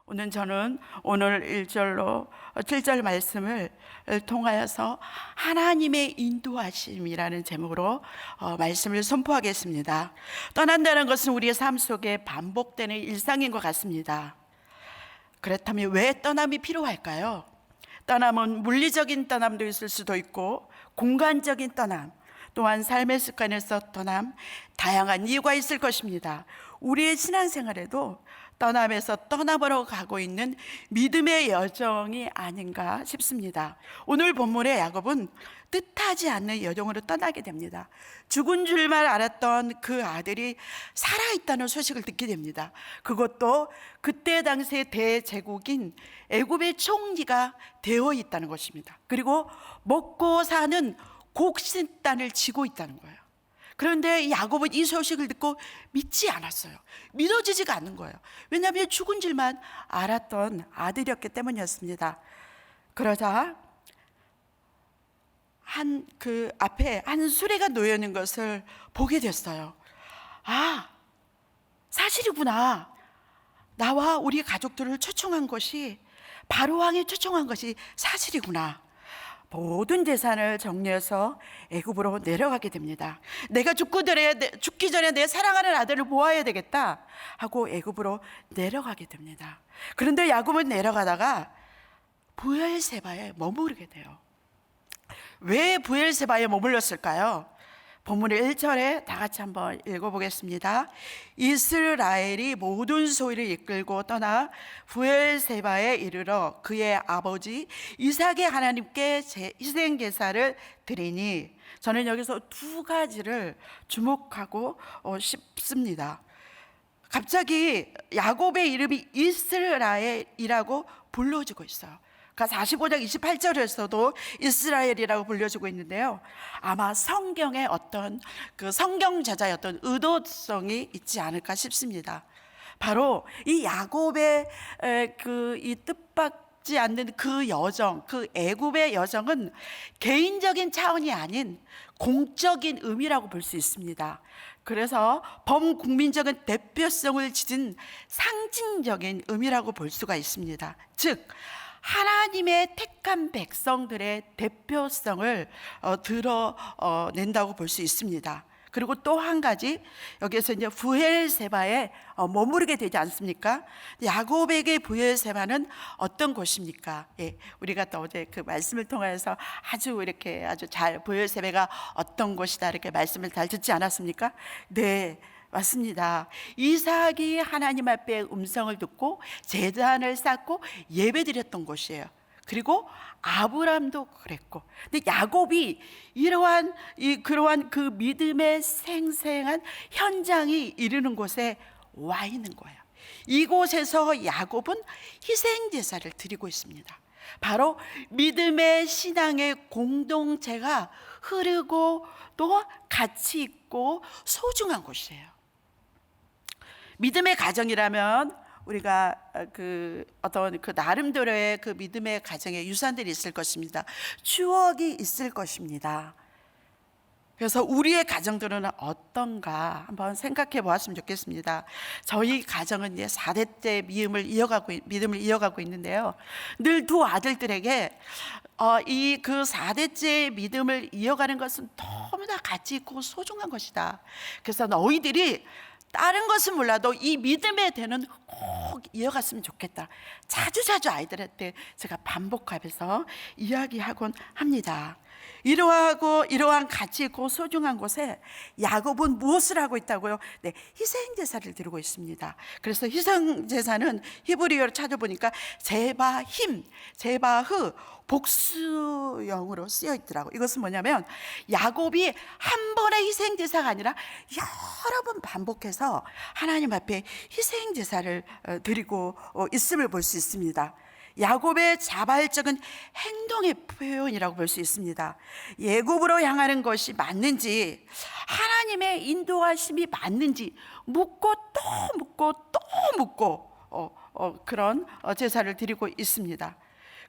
저는 오늘 1절로 7절 말씀을 통하여서 하나님의 인도하심이라는 제목으로 말씀을 선포하겠습니다. 떠난다는 것은 우리의 삶 속에 반복되는 일상인 것 같습니다. 그렇다면 왜 떠남이 필요할까요? 떠남은 물리적인 떠남도 있을 수도 있고 공간적인 떠남, 또한 삶의 습관에서 떠남, 다양한 이유가 있을 것입니다. 우리의 신앙생활에도 떠남에서 떠남으로 가고 있는 믿음의 여정이 아닌가 싶습니다. 오늘 본문의 야곱은 뜻하지 않는 여정으로 떠나게 됩니다. 죽은 줄만 알았던 그 아들이 살아있다는 소식을 듣게 됩니다. 그것도 그때 당시의 대제국인 애굽의 총리가 되어 있다는 것입니다. 그리고 먹고 사는 곡식단을 지고 있다는 거예요. 그런데 야곱은 이 소식을 듣고 믿지 않았어요. 믿어지지가 않는 거예요. 왜냐하면 죽은 줄만 알았던 아들이었기 때문이었습니다. 그러자 그 앞에 한 수레가 놓여 있는 것을 보게 됐어요. 아, 사실이구나. 나와 우리 가족들을 초청한 것이, 바로왕이 초청한 것이 사실이구나. 모든 재산을 정리해서 애굽으로 내려가게 됩니다. 내가 죽기 전에 내 사랑하는 아들을 보아야 되겠다 하고 애굽으로 내려가게 됩니다. 그런데 야곱은 내려가다가 브엘세바에 머무르게 돼요. 왜 브엘세바에 머물렀을까요? 본문의 1절에 다 같이 한번 읽어보겠습니다. 이스라엘이 모든 소유를 이끌고 떠나 브엘세바에 이르러 그의 아버지 이삭의 하나님께 희생 제사를 드리니, 저는 여기서 두 가지를 주목하고 싶습니다. 갑자기 야곱의 이름이 이스라엘이라고 불러지고 있어요. 45장 28절에서도 이스라엘이라고 불려지고 있는데요, 아마 성경의 어떤 그 성경 저자였던 의도성이 있지 않을까 싶습니다. 바로 이 야곱의 이 뜻받지 않는 그 여정, 그 애굽의 여정은 개인적인 차원이 아닌 공적인 의미라고 볼 수 있습니다. 그래서 범국민적인 대표성을 지닌 상징적인 의미라고 볼 수가 있습니다. 즉 하나님의 택한 백성들의 대표성을 드러낸다고 볼 수 있습니다. 그리고 또 한 가지, 여기서 이제 브엘세바에 머무르게 되지 않습니까? 야곱에게 브엘세바는 어떤 곳입니까? 예, 우리가 또 어제 그 말씀을 통해서 아주 잘 브엘세바가 어떤 곳이다 이렇게 말씀을 잘 듣지 않았습니까? 네, 맞습니다. 이삭이 하나님 앞에 음성을 듣고 제단을 쌓고 예배드렸던 곳이에요. 그리고 아브람도 그랬고, 근데 야곱이 그러한 그 믿음의 생생한 현장이 이르는 곳에 와 있는 거예요. 이곳에서 야곱은 희생 제사를 드리고 있습니다. 바로 믿음의 신앙의 공동체가 흐르고 또 가치 있고 소중한 곳이에요. 믿음의 가정이라면 우리가 어떤 나름대로의 그 믿음의 가정의 유산들이 있을 것입니다. 추억이 있을 것입니다. 그래서 우리의 가정들은 어떤가 한번 생각해 보았으면 좋겠습니다. 저희 가정은 이제 4대째 믿음을 이어가고 있는데요, 늘 두 아들들에게 이 그 4대째 믿음을 이어가는 것은 너무나 가치 있고 소중한 것이다. 그래서 너희들이 다른 것은 몰라도 이 믿음의 대는 꼭 이어갔으면 좋겠다. 자주자주 아이들한테 제가 반복하면서 이야기하곤 합니다. 이러한 가치 있고 소중한 곳에 야곱은 무엇을 하고 있다고요? 네, 희생제사를 드리고 있습니다. 그래서 희생제사는 히브리어로 찾아보니까 제바흐 복수형으로 쓰여 있더라고요. 이것은 뭐냐면 야곱이 한 번의 희생제사가 아니라 여러 번 반복해서 하나님 앞에 희생제사를 드리고 있음을 볼 수 있습니다. 야곱의 자발적인 행동의 표현이라고 볼 수 있습니다. 애굽으로 향하는 것이 맞는지, 하나님의 인도하심이 맞는지 묻고 또 묻고 또 묻고 그런 제사를 드리고 있습니다.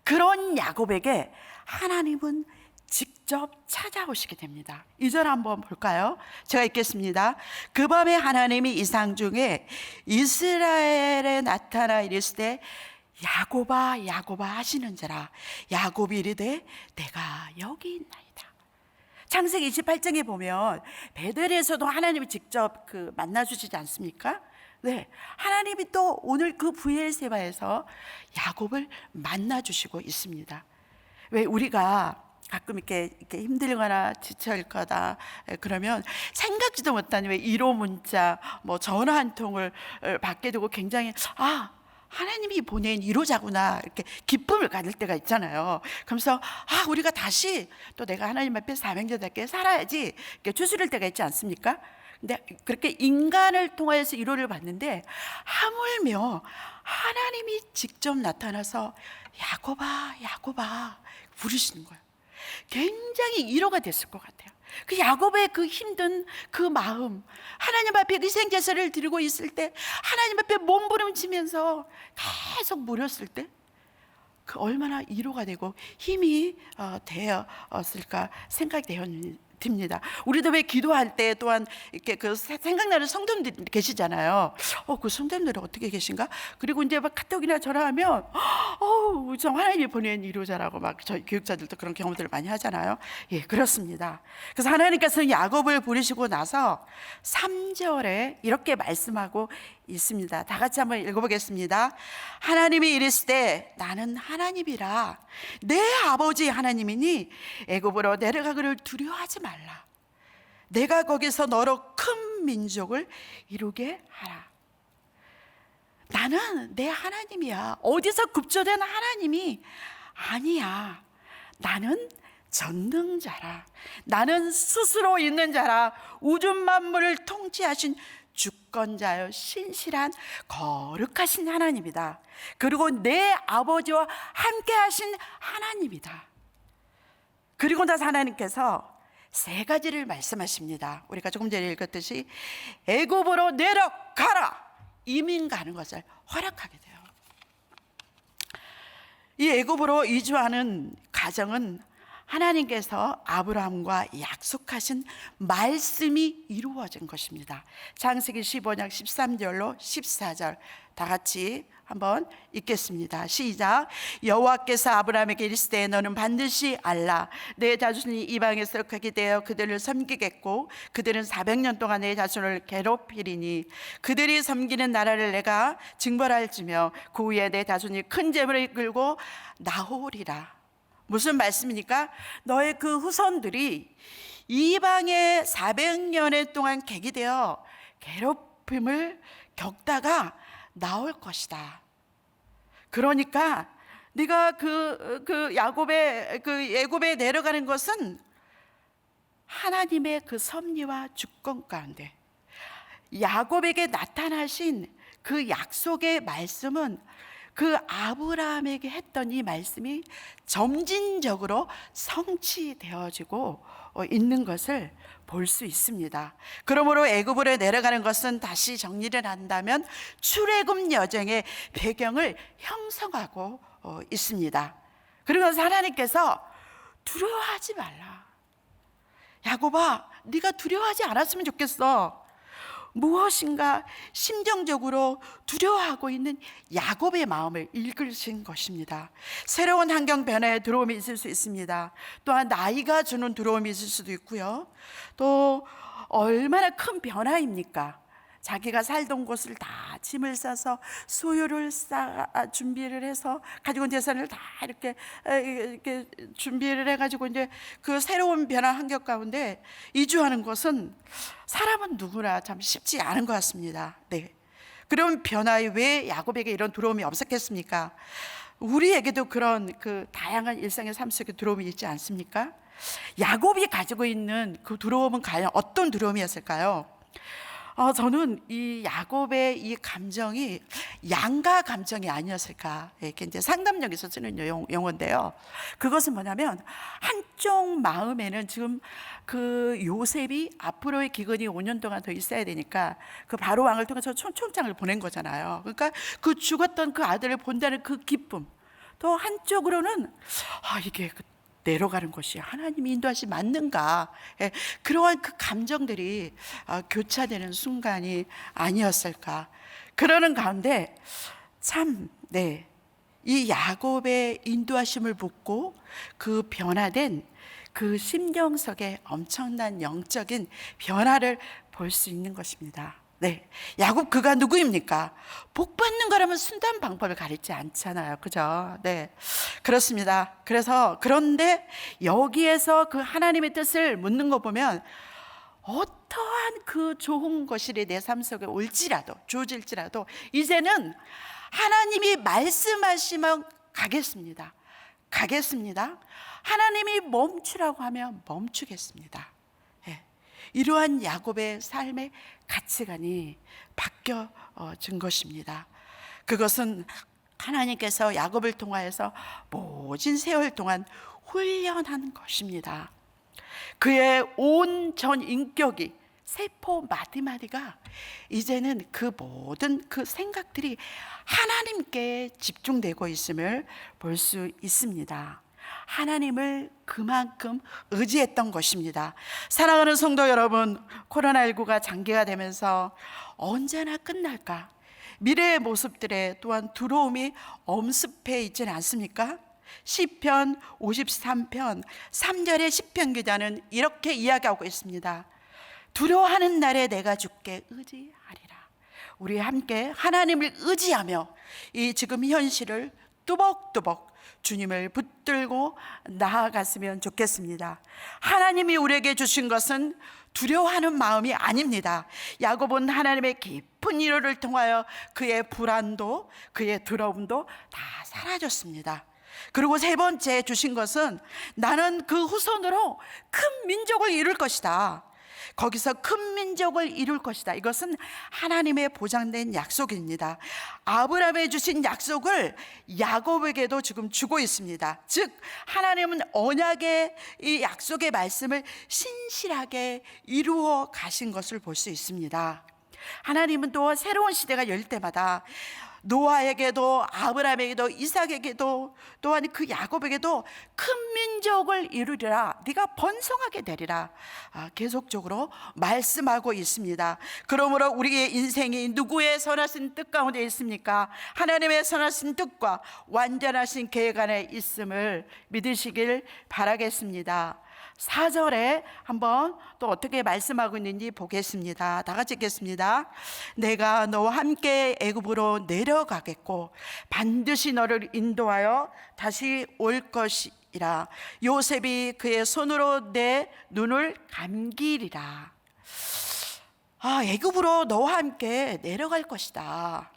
그런 야곱에게 하나님은 직접 직접 찾아오시게 됩니다. 2절 한번 볼까요? 제가 읽겠습니다. 그 밤에 하나님이 이상 중에 이스라엘에 나타나 이르시되 야곱아 야곱아 하시는지라. 야곱이 이르되 내가 여기 있나이다. 창세기 28장에 보면 베델에서도 하나님이 직접 만나 주시지 않습니까? 네, 하나님이 또 오늘 그 브엘세바에서 야곱을 만나 주시고 있습니다. 왜 우리가 가끔 이렇게 힘들거나 지쳐있거나 그러면 생각지도 못한 왜 1호 문자, 뭐 전화 한 통을 받게 되고 굉장히 하나님이 보낸 1호자구나 이렇게 기쁨을 가질 때가 있잖아요. 그러면서 우리가 다시 또 내가 하나님 앞에 사명자답게 살아야지 이렇게 추스릴 때가 있지 않습니까? 근데 그렇게 인간을 통하여서 1호를 받는데 하물며 하나님이 직접 나타나서 야곱아 야곱아 부르시는 거예요. 굉장히 1호가 됐을 것 같아요. 그 야곱의 그 힘든 그 마음, 하나님 앞에 희생제사를 드리고 있을 때 하나님 앞에 몸부림치면서 계속 물었을 때 그 얼마나 1호가 되고 힘이 되었을까 생각이 듭니다. 우리도 왜 기도할 때 또한 이렇게 생각나는 성도님들 계시잖아요. 그 성도님들은 어떻게 계신가? 그리고 이제 막 카톡이나 전화하면 저 하나님이 보낸 1호자라고 막 저희 교육자들도 그런 경험들을 많이 하잖아요. 예, 그렇습니다. 그래서 하나님께서는 야곱을 부르시고 나서 3절에 이렇게 말씀하고 있습니다. 다 같이 한번 읽어보겠습니다. 하나님이 이르시되 나는 하나님이라 내 아버지 하나님이니 애굽으로 내려가기를 두려워하지 말라. 내가 거기서 너로 큰 민족을 이루게 하라. 나는 내 하나님이야. 어디서 급조된 하나님이 아니야. 나는 전능자라. 나는 스스로 있는 자라. 우주 만물을 통치하신 주권자여 신실한 거룩하신 하나님이다. 그리고 내 아버지와 함께 하신 하나님이다. 그리고 나서 하나님께서 3가지를 말씀하십니다. 우리가 조금 전에 읽었듯이 애굽으로 내려가라. 이민 가는 것을 허락하게 돼요. 이 애굽으로 이주하는 가정은 하나님께서 아브라함과 약속하신 말씀이 이루어진 것입니다. 창세기 15장 13절로 14절 다 같이 한번 읽겠습니다. 시작. 여호와께서 아브라함에게 이르시되 너는 반드시 알라. 내 자손이 이방에서 크게 되어 그들을 섬기겠고 그들은 400년 동안 내 자손을 괴롭히리니 그들이 섬기는 나라를 내가 징벌할지며 그 후에 내 자손이 큰 재물을 이끌고 나오리라. 무슨 말씀입니까? 너의 그 후손들이 이방의 400년의 동안 객이되어 괴롭힘을 겪다가 나올 것이다. 그러니까 네가 야곱의 애굽에 내려가는 것은 하나님의 그 섭리와 주권 가운데 야곱에게 나타나신 그 약속의 말씀은 그 아브라함에게 했던 이 말씀이 점진적으로 성취되어지고 있는 것을 볼 수 있습니다. 그러므로 애굽으로 내려가는 것은 다시 정리를 한다면 출애굽 여정의 배경을 형성하고 있습니다. 그리고 하나님께서 두려워하지 말라. 야곱아, 네가 두려워하지 않았으면 좋겠어. 무엇인가 심정적으로 두려워하고 있는 야곱의 마음을 읽으신 것입니다. 새로운 환경 변화에 두려움이 있을 수 있습니다. 또한 나이가 주는 두려움이 있을 수도 있고요. 또 얼마나 큰 변화입니까? 자기가 살던 곳을 다 짐을 싸서 소유를 준비를 해서 가지고 온 재산을 다 이렇게 준비를 해가지고 이제 그 새로운 변화 환경 가운데 이주하는 것은 사람은 누구나 참 쉽지 않은 것 같습니다. 네. 그럼 변화에 왜 야곱에게 이런 두려움이 없었겠습니까? 우리에게도 그런 그 다양한 일상의 삶 속에 두려움이 있지 않습니까? 야곱이 가지고 있는 그 두려움은 과연 어떤 두려움이었을까요? 저는 이 야곱의 이 감정이 양가 감정이 아니었을까, 이렇게 이제 상담력에서 쓰는 용어인데요. 그것은 뭐냐면 한쪽 마음에는 지금 그 요셉이 앞으로의 기근이 5년 동안 더 있어야 되니까 그 바로 왕을 통해서 초청장을 보낸 거잖아요. 그러니까 그 죽었던 그 아들을 본다는 그 기쁨. 또 한쪽으로는 이게 내려가는 것이 하나님이 인도하신 맞는가? 예, 그러한 그 감정들이 교차되는 순간이 아니었을까? 그러는 가운데 참, 이 야곱의 인도하심을 붙고 그 변화된 그 심령 속에 엄청난 영적인 변화를 볼 수 있는 것입니다. 야곱 그가 누구입니까? 복 받는 거라면 순수한 방법을 가리지 않잖아요. 그죠? 그렇습니다. 그런데 여기에서 그 하나님의 뜻을 묻는 거 보면 어떠한 그 좋은 것이 내 삶 속에 올지라도, 주어질지라도 이제는 하나님이 말씀하시면 가겠습니다. 하나님이 멈추라고 하면 멈추겠습니다. 이러한 야곱의 삶의 가치관이 바뀌어진 것입니다. 그것은 하나님께서 야곱을 통하여서 모진 세월 동안 훈련한 것입니다. 그의 온 전 인격이, 세포 마디마디가 이제는 그 모든 그 생각들이 하나님께 집중되고 있음을 볼 수 있습니다. 하나님을 그만큼 의지했던 것입니다. 사랑하는 성도 여러분, 코로나19가 장기가 되면서 언제나 끝날까? 미래의 모습들에 또한 두려움이 엄습해 있지는 않습니까? 시편 53편 3절의 시편 기자는 이렇게 이야기하고 있습니다. 두려워하는 날에 내가 주께 의지하리라. 우리 함께 하나님을 의지하며 이 지금 현실을 뚜벅뚜벅 주님을 붙들고 나아갔으면 좋겠습니다. 하나님이 우리에게 주신 것은 두려워하는 마음이 아닙니다. 야곱은 하나님의 깊은 위로를 통하여 그의 불안도 그의 두려움도 다 사라졌습니다. 그리고 세 번째 주신 것은 나는 그 후손으로 큰 민족을 이룰 것이다. 거기서 큰 민족을 이룰 것이다. 이것은 하나님의 보장된 약속입니다. 아브라함에 주신 약속을 야곱에게도 지금 주고 있습니다. 즉 하나님은 언약의 이 약속의 말씀을 신실하게 이루어 가신 것을 볼 수 있습니다. 하나님은 또 새로운 시대가 열 때마다 노아에게도 아브라함에게도 이삭에게도 또한 그 야곱에게도 큰 민족을 이루리라, 네가 번성하게 되리라 계속적으로 말씀하고 있습니다. 그러므로 우리의 인생이 누구의 선하신 뜻 가운데 있습니까? 하나님의 선하신 뜻과 완전하신 계획 안에 있음을 믿으시길 바라겠습니다. 4절에 한번 또 어떻게 말씀하고 있는지 보겠습니다. 다 같이 읽겠습니다. 내가 너와 함께 애굽으로 내려가겠고 반드시 너를 인도하여 다시 올 것이라. 요셉이 그의 손으로 내 눈을 감기리라. 애굽으로 너와 함께 내려갈 것이다.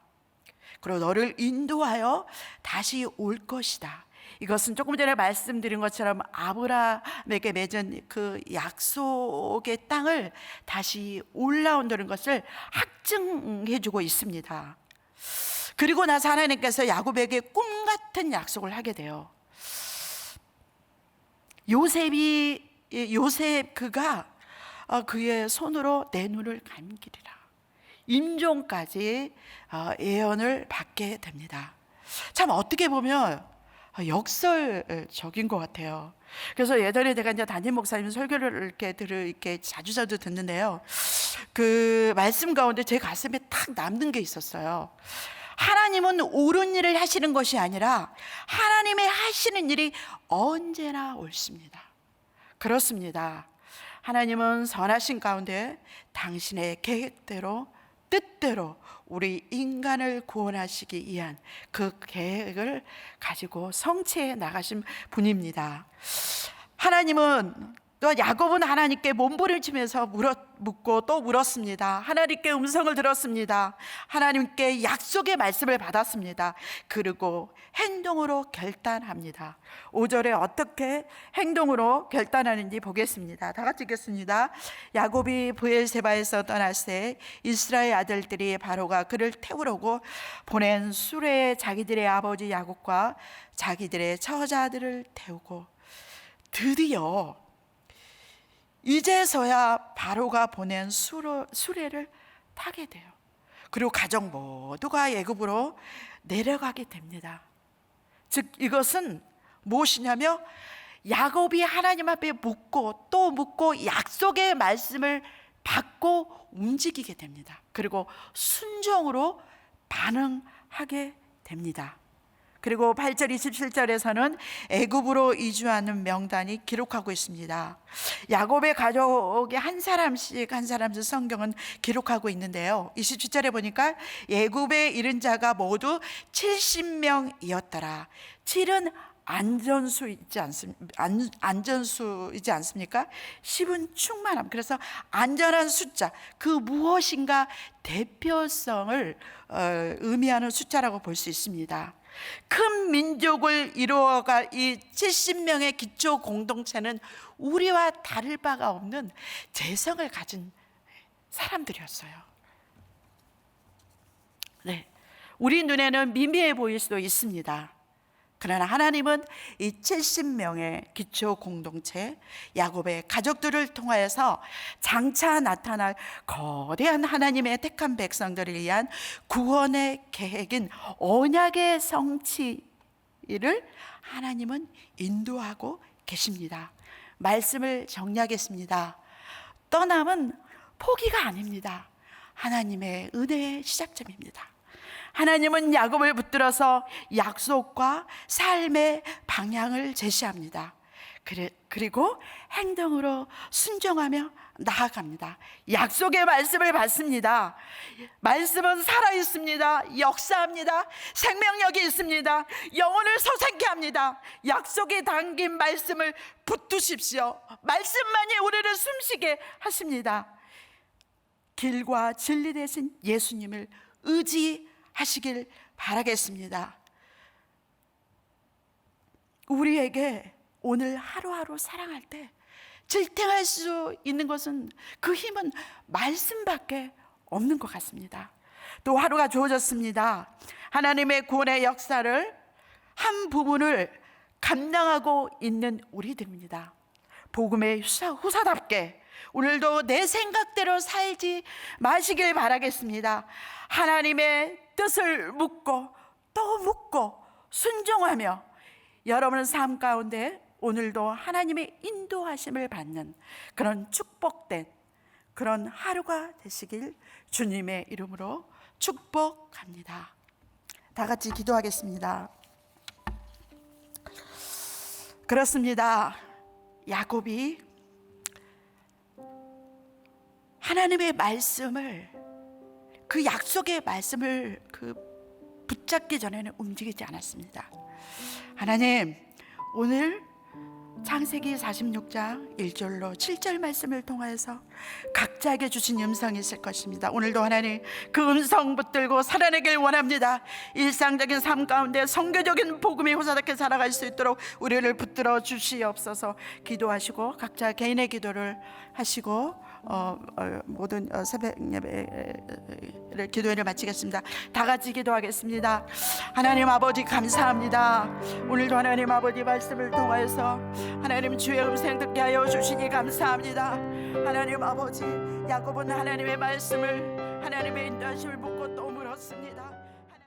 그리고 너를 인도하여 다시 올 것이다. 이것은 조금 전에 말씀드린 것처럼 아브라함에게 맺은 그 약속의 땅을 다시 올라온다는 것을 확증해 주고 있습니다. 그리고 나서 하나님께서 야곱에게 꿈 같은 약속을 하게 돼요. 요셉 그가 그의 손으로 내 눈을 감기리라. 임종까지 예언을 받게 됩니다. 참 어떻게 보면 역설적인 것 같아요. 그래서 예전에 제가 이제 담임 목사님 설교를 이렇게 자주 듣는데요. 그 말씀 가운데 제 가슴에 탁 남는 게 있었어요. 하나님은 옳은 일을 하시는 것이 아니라 하나님의 하시는 일이 언제나 옳습니다. 그렇습니다. 하나님은 선하신 가운데 당신의 계획대로 뜻대로 우리 인간을 구원하시기 위한 그 계획을 가지고 성취해 나가신 분입니다. 하나님은 또 야곱은 하나님께 몸부림치면서 묻고 또 물었습니다. 하나님께 음성을 들었습니다. 하나님께 약속의 말씀을 받았습니다. 그리고 행동으로 결단합니다. 5절에 어떻게 행동으로 결단하는지 보겠습니다. 다 같이 읽겠습니다. 야곱이 브엘세바에서 떠났을 때 이스라엘 아들들이 바로가 그를 태우려고 보낸 수레에 자기들의 아버지 야곱과 자기들의 처자들을 태우고 드디어 이제서야 바로가 보낸 수레를 타게 돼요. 그리고 가족 모두가 애굽으로 내려가게 됩니다. 즉 이것은 무엇이냐며 야곱이 하나님 앞에 묻고 또 묻고 약속의 말씀을 받고 움직이게 됩니다. 그리고 순종으로 반응하게 됩니다. 그리고 8절 27절에서는 애굽으로 이주하는 명단이 기록하고 있습니다. 야곱의 가족이 한 사람씩 성경은 기록하고 있는데요, 27절에 보니까 애굽에 이른 자가 모두 70명이었더라. 7은 안전수이지 않습니까? 10은 충만함. 그래서 안전한 숫자, 그 무엇인가 대표성을 의미하는 숫자라고 볼 수 있습니다. 큰 민족을 이루어갈 이 70명의 기초 공동체는 우리와 다를 바가 없는 재성을 가진 사람들이었어요. 네, 우리 눈에는 미미해 보일 수도 있습니다. 그러나 하나님은 이 70명의 기초 공동체 야곱의 가족들을 통하여서 장차 나타날 거대한 하나님의 택한 백성들을 위한 구원의 계획인 언약의 성취를 하나님은 인도하고 계십니다. 말씀을 정리하겠습니다. 떠남은 포기가 아닙니다. 하나님의 은혜의 시작점입니다. 하나님은 야곱을 붙들어서 약속과 삶의 방향을 제시합니다. 그리고 행동으로 순종하며 나아갑니다. 약속의 말씀을 받습니다. 말씀은 살아있습니다. 역사합니다. 생명력이 있습니다. 영혼을 솟게 합니다. 약속이 담긴 말씀을 붙드십시오. 말씀만이 우리를 숨쉬게 하십니다. 길과 진리 되신 예수님을 의지하시길 바라겠습니다. 우리에게 오늘 하루하루 살아갈 때 질탱할 수 있는 것은, 그 힘은 말씀밖에 없는 것 같습니다. 또 하루가 주어졌습니다. 하나님의 구원의 역사를 한 부분을 감당하고 있는 우리들입니다. 복음의 후사답게 오늘도 내 생각대로 살지 마시길 바라겠습니다. 하나님의 뜻을 묻고 또 묻고 순종하며 여러분의 삶 가운데 오늘도 하나님의 인도하심을 받는 그런 축복된 그런 하루가 되시길 주님의 이름으로 축복합니다. 다 같이 기도하겠습니다. 그렇습니다. 야곱이 하나님의 말씀을, 그 약속의 말씀을 붙잡기 전에는 움직이지 않았습니다. 하나님, 오늘 창세기 46장 1절로 7절 말씀을 통하여서 각자에게 주신 음성이 있을 것입니다. 오늘도 하나님 그 음성 붙들고 살아내길 원합니다. 일상적인 삶 가운데 성교적인 복음이 호사답게 살아갈 수 있도록 우리를 붙들어 주시옵소서. 기도하시고 각자 개인의 기도를 하시고 모든 새벽 예배를 기도회를 마치겠습니다. 다 같이 기도하겠습니다. 하나님 아버지 감사합니다. 오늘도 하나님 아버지 말씀을 통하여서 하나님 주의 음성 듣게 하여 주시니 감사합니다. 하나님 아버지, 야곱은 하나님의 말씀을, 하나님의 인도하심을